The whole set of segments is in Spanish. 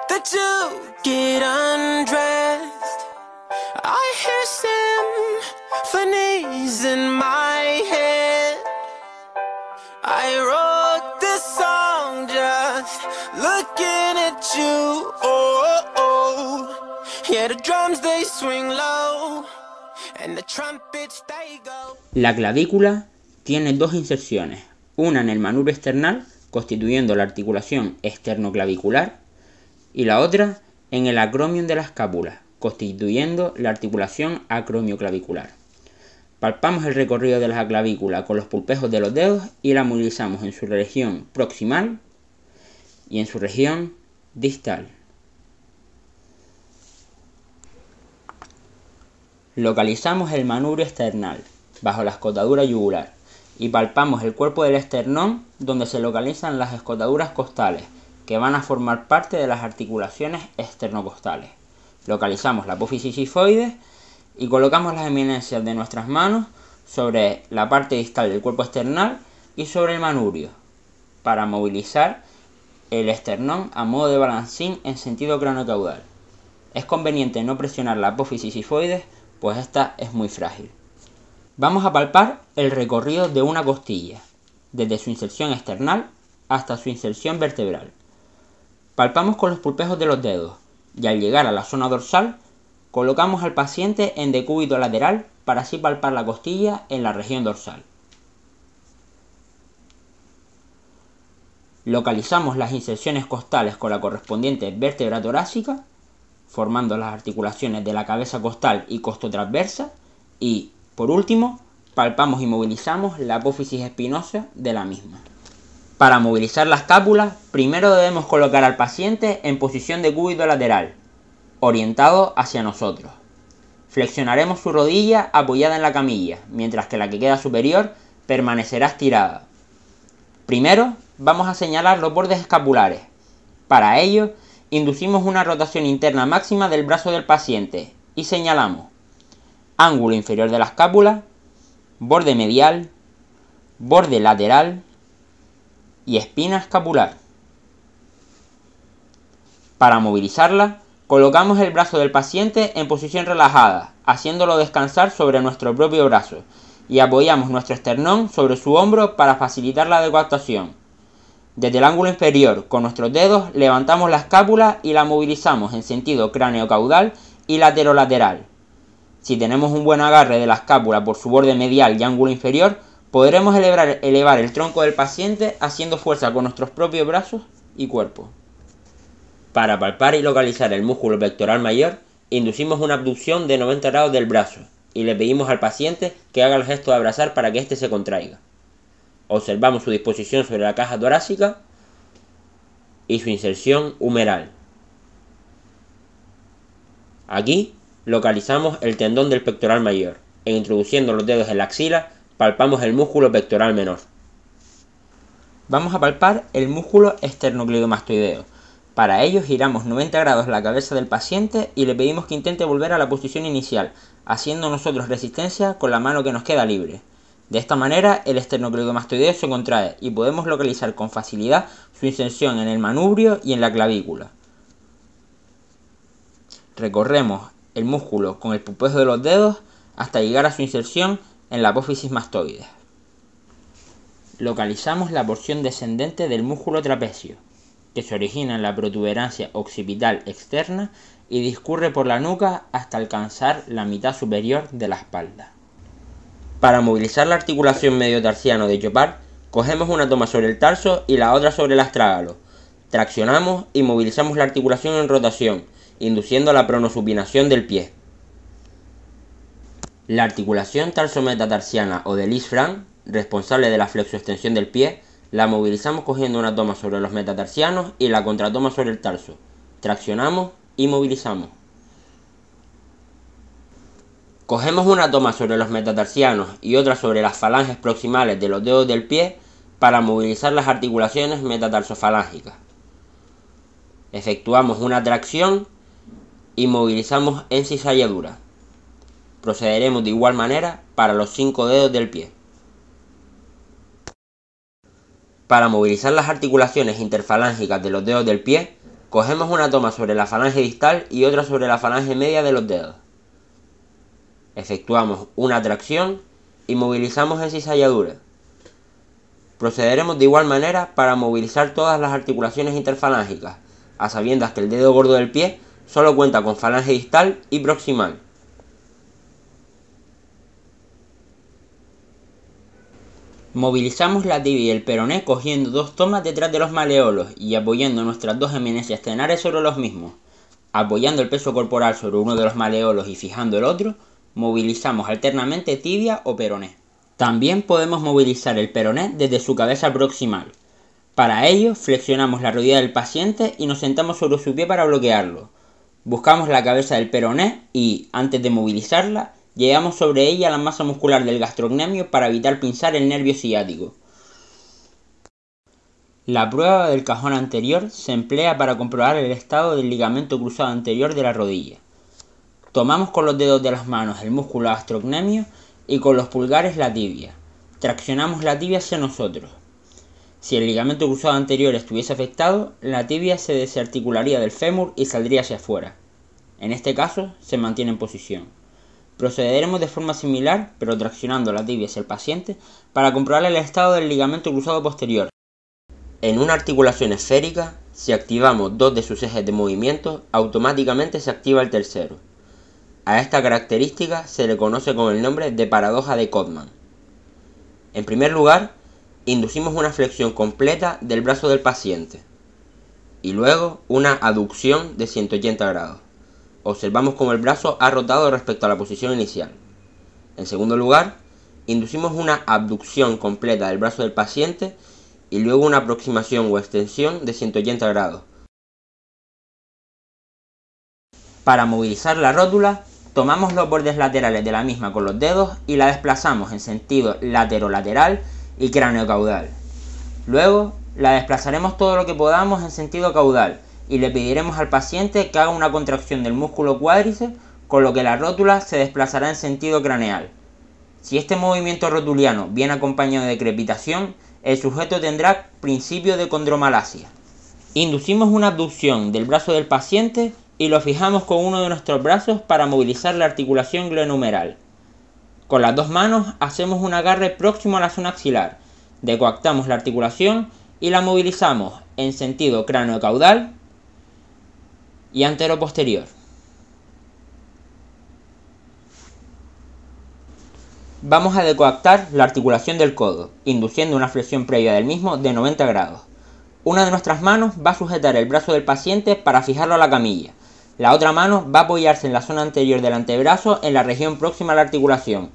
that you get undressed. I hear symphonies in my head. I wrote this song just looking at you. Oh, oh, oh. Yeah, the drums they swing low and the trumpets they go. La clavícula tiene dos inserciones, una en el manubrio esternal, constituyendo la articulación esternoclavicular, y la otra en el acromion de la escápula, constituyendo la articulación acromioclavicular. Palpamos el recorrido de la clavícula con los pulpejos de los dedos y la movilizamos en su región proximal y en su región distal. Localizamos el manubrio esternal bajo la escotadura yugular y palpamos el cuerpo del esternón donde se localizan las escotaduras costales que van a formar parte de las articulaciones esternocostales. Localizamos la apófisis sifoides y colocamos las eminencias de nuestras manos sobre la parte distal del cuerpo esternal y sobre el manubrio para movilizar el esternón a modo de balancín en sentido craneocaudal. Es conveniente no presionar la apófisis sifoides, pues esta es muy frágil. Vamos a palpar el recorrido de una costilla, desde su inserción esternal hasta su inserción vertebral. Palpamos con los pulpejos de los dedos y al llegar a la zona dorsal, colocamos al paciente en decúbito lateral para así palpar la costilla en la región dorsal. Localizamos las inserciones costales con la correspondiente vértebra torácica, formando las articulaciones de la cabeza costal y costotransversa, y, por último, palpamos y movilizamos la apófisis espinosa de la misma. Para movilizar la escápula, primero debemos colocar al paciente en posición de cúbito lateral, orientado hacia nosotros. Flexionaremos su rodilla apoyada en la camilla, mientras que la que queda superior permanecerá estirada. Primero, vamos a señalar los bordes escapulares. Para ello, inducimos una rotación interna máxima del brazo del paciente y señalamos ángulo inferior de la escápula, borde medial, borde lateral y espina escapular. Para movilizarla, colocamos el brazo del paciente en posición relajada, haciéndolo descansar sobre nuestro propio brazo, y apoyamos nuestro esternón sobre su hombro para facilitar la adecuación. Desde el ángulo inferior, con nuestros dedos, levantamos la escápula y la movilizamos en sentido cráneo-caudal y laterolateral. Si tenemos un buen agarre de la escápula por su borde medial y ángulo inferior, podremos elevar el tronco del paciente haciendo fuerza con nuestros propios brazos y cuerpo. Para palpar y localizar el músculo pectoral mayor, inducimos una abducción de 90 grados del brazo y le pedimos al paciente que haga el gesto de abrazar para que éste se contraiga. Observamos su disposición sobre la caja torácica y su inserción humeral. Aquí localizamos el tendón del pectoral mayor e introduciendo los dedos en la axila palpamos el músculo pectoral menor. Vamos a palpar el músculo esternocleidomastoideo. Para ello giramos 90 grados la cabeza del paciente y le pedimos que intente volver a la posición inicial, haciendo nosotros resistencia con la mano que nos queda libre. De esta manera el esternocleidomastoideo se contrae y podemos localizar con facilidad su inserción en el manubrio y en la clavícula. Recorremos el músculo con el pulpejo de los dedos hasta llegar a su inserción en la apófisis mastoide. Localizamos la porción descendente del músculo trapecio, que se origina en la protuberancia occipital externa y discurre por la nuca hasta alcanzar la mitad superior de la espalda. Para movilizar la articulación mediotarsiano de Chopard, cogemos una toma sobre el tarso y la otra sobre el astrágalo. Traccionamos y movilizamos la articulación en rotación, induciendo la pronosupinación del pie. La articulación tarsometatarsiana o de Lisfranc, responsable de la flexoextensión del pie, la movilizamos cogiendo una toma sobre los metatarsianos y la contratoma sobre el tarso. Traccionamos y movilizamos. Cogemos una toma sobre los metatarsianos y otra sobre las falanges proximales de los dedos del pie para movilizar las articulaciones metatarsofalángicas. Efectuamos una tracción y movilizamos en cizalladura. Procederemos de igual manera para los 5 dedos del pie. Para movilizar las articulaciones interfalángicas de los dedos del pie, Cogemos una toma sobre la falange distal y otra sobre la falange media de los dedos. Efectuamos una tracción y movilizamos en cizalladura. Procederemos de igual manera para movilizar todas las articulaciones interfalángicas, a sabiendas que el dedo gordo del pie solo cuenta con falange distal y proximal. Movilizamos la tibia y el peroné cogiendo dos tomas detrás de los maleolos y apoyando nuestras dos eminencias tenares sobre los mismos. Apoyando el peso corporal sobre uno de los maleolos y fijando el otro, movilizamos alternamente tibia o peroné. También podemos movilizar el peroné desde su cabeza proximal. Para ello, flexionamos la rodilla del paciente y nos sentamos sobre su pie para bloquearlo. Buscamos la cabeza del peroné y, antes de movilizarla, llevamos sobre ella la masa muscular del gastrocnemio para evitar pinzar el nervio ciático. La prueba del cajón anterior se emplea para comprobar el estado del ligamento cruzado anterior de la rodilla. Tomamos con los dedos de las manos el músculo gastrocnemio y con los pulgares la tibia. Traccionamos la tibia hacia nosotros. Si el ligamento cruzado anterior estuviese afectado, la tibia se desarticularía del fémur y saldría hacia afuera. En este caso, se mantiene en posición. Procederemos de forma similar, pero traccionando la tibia hacia el paciente, para comprobar el estado del ligamento cruzado posterior. En una articulación esférica, si activamos dos de sus ejes de movimiento, automáticamente se activa el tercero. A esta característica se le conoce con el nombre de paradoja de Codman. En primer lugar, inducimos una flexión completa del brazo del paciente y luego una aducción de 180 grados. Observamos cómo el brazo ha rotado respecto a la posición inicial. En segundo lugar, inducimos una abducción completa del brazo del paciente y luego una aproximación o extensión de 180 grados. Para movilizar la rótula, tomamos los bordes laterales de la misma con los dedos y la desplazamos en sentido laterolateral y cráneo-caudal. Luego, la desplazaremos todo lo que podamos en sentido caudal y le pediremos al paciente que haga una contracción del músculo cuádriceps, con lo que la rótula se desplazará en sentido craneal. Si este movimiento rotuliano viene acompañado de crepitación, el sujeto tendrá principio de condromalacia. Inducimos una abducción del brazo del paciente y lo fijamos con uno de nuestros brazos para movilizar la articulación glenohumeral. Con las dos manos hacemos un agarre próximo a la zona axilar, decoactamos la articulación y la movilizamos en sentido cráneo-caudal y antero-posterior. Vamos a decoactar la articulación del codo, induciendo una flexión previa del mismo de 90 grados. Una de nuestras manos va a sujetar el brazo del paciente para fijarlo a la camilla. La otra mano va a apoyarse en la zona anterior del antebrazo en la región próxima a la articulación.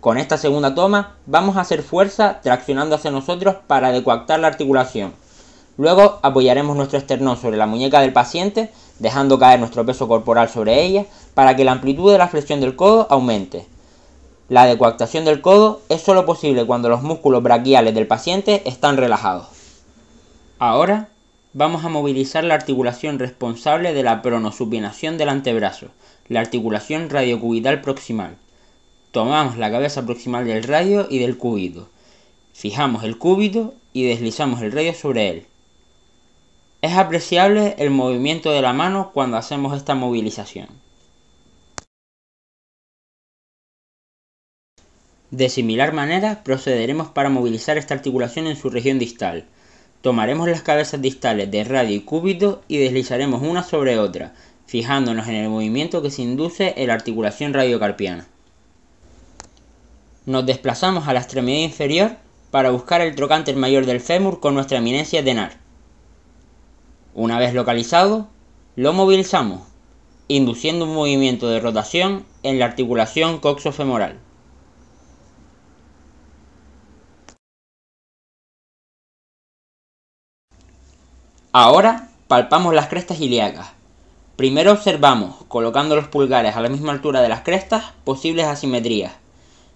Con esta segunda toma vamos a hacer fuerza traccionando hacia nosotros para decoactar la articulación. Luego apoyaremos nuestro esternón sobre la muñeca del paciente, dejando caer nuestro peso corporal sobre ella para que la amplitud de la flexión del codo aumente. La decoactación del codo es solo posible cuando los músculos braquiales del paciente están relajados. Ahora vamos a movilizar la articulación responsable de la pronosupinación del antebrazo, la articulación radiocubital proximal. Tomamos la cabeza proximal del radio y del cúbito. Fijamos el cúbito y deslizamos el radio sobre él. Es apreciable el movimiento de la mano cuando hacemos esta movilización. De similar manera procederemos para movilizar esta articulación en su región distal. Tomaremos las cabezas distales de radio y cúbito y deslizaremos una sobre otra, fijándonos en el movimiento que se induce en la articulación radiocarpiana. Nos desplazamos a la extremidad inferior para buscar el trocánter mayor del fémur con nuestra eminencia tenar. Una vez localizado, lo movilizamos, induciendo un movimiento de rotación en la articulación coxofemoral. Ahora palpamos las crestas ilíacas. Primero observamos, colocando los pulgares a la misma altura de las crestas, posibles asimetrías.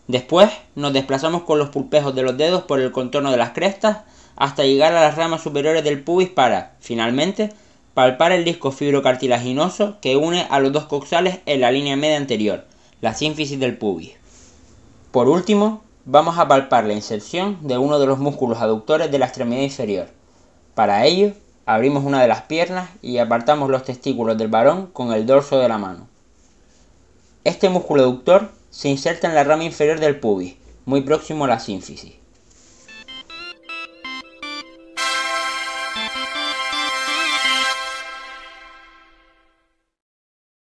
Después nos desplazamos con los pulpejos de los dedos por el contorno de las crestas hasta llegar a las ramas superiores del pubis para, finalmente, palpar el disco fibrocartilaginoso que une a los dos coxales en la línea media anterior, la sínfisis del pubis. Por último, vamos a palpar la inserción de uno de los músculos aductores de la extremidad inferior. Para ello, Abrimos una de las piernas y apartamos los testículos del varón con el dorso de la mano. Este músculo aductor se inserta en la rama inferior del pubis, muy próximo a la sínfisis.